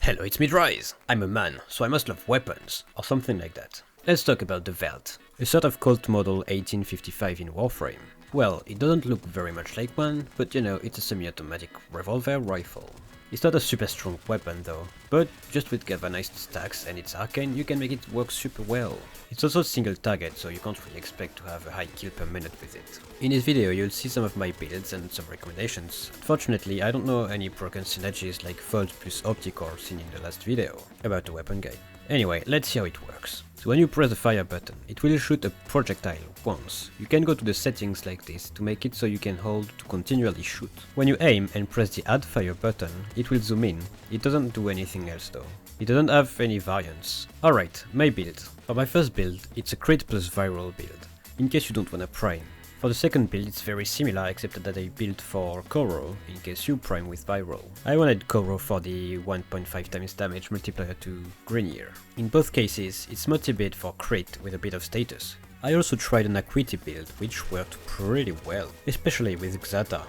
Hello, it's me Dryzz. I'm a man, so I must love weapons, or something like that. Let's talk about the Veldt, a sort of cult model 1855 in Warframe. Well, it doesn't look very much like one, but you know, it's a semi-automatic revolver rifle. It's not a super strong weapon though, but just with galvanized stacks and its arcane you can make it work super well. It's also single target, so you can't really expect to have a high kill per minute with it. In this video you'll see some of my builds and some recommendations. Unfortunately I don't know any broken synergies like Veldt plus Opticore seen in the last video about the weapon guide. Anyway, let's see how it works. So when you press the fire button, it will shoot a projectile once. You can go to the settings like this to make it so you can hold to continually shoot. When you aim and press the add fire button, it will zoom in. It doesn't do anything else though. It doesn't have any variants. Alright, my build. For my first build, it's a crit plus viral build, in case you don't wanna prime. For the second build it's very similar except that I built for Koro in case you prime with viral. I wanted Koro for the 1.5 times damage multiplier to Grenier. In both cases it's multi-bit for crit with a bit of status. I also tried an Acuity build which worked pretty well, especially with Xata.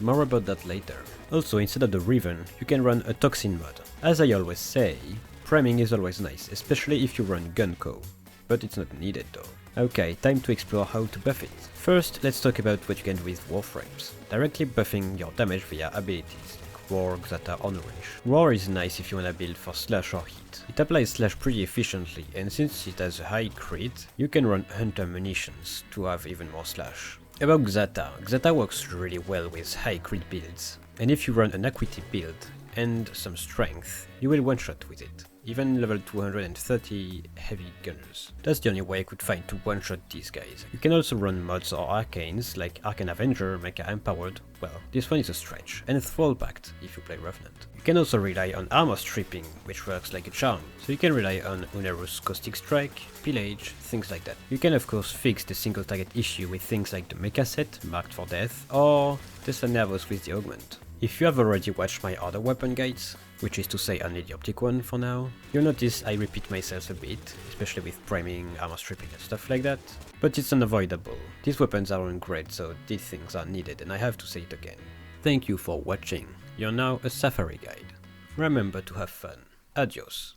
More about that later. Also, instead of the Riven, you can run a Toxin mod. As I always say, priming is always nice, especially if you run Gunko. But it's not needed though. Okay, time to explore how to buff it. First, let's talk about what you can do with Warframes. Directly buffing your damage via abilities like War, Xata or Nourish. War is nice if you wanna build for slash or hit. It applies slash pretty efficiently, and since it has a high crit, you can run Hunter munitions to have even more slash. About Xata works really well with high crit builds, and if you run an Acuity build and some strength, you will one-shot with it. Even level 230 heavy gunners. That's the only way I could find to one-shot these guys. You can also run mods or arcanes like Arcane Avenger, Mecha Empowered. Well, this one is a stretch, and Thrall Pact if you play Revenant. You can also rely on armor stripping, which works like a charm. So you can rely on Unerus Caustic Strike, Pillage, things like that. You can of course fix the single target issue with things like the Mecha set, marked for death, or Tesla Nervous with the Augment. If you have already watched my other weapon guides, which is to say only the Optic one for now, you'll notice I repeat myself a bit, especially with priming, armor stripping and stuff like that, but it's unavoidable. These weapons aren't great, so these things are needed and I have to say it again. Thank you for watching. You're now a Safari guide. Remember to have fun. Adios.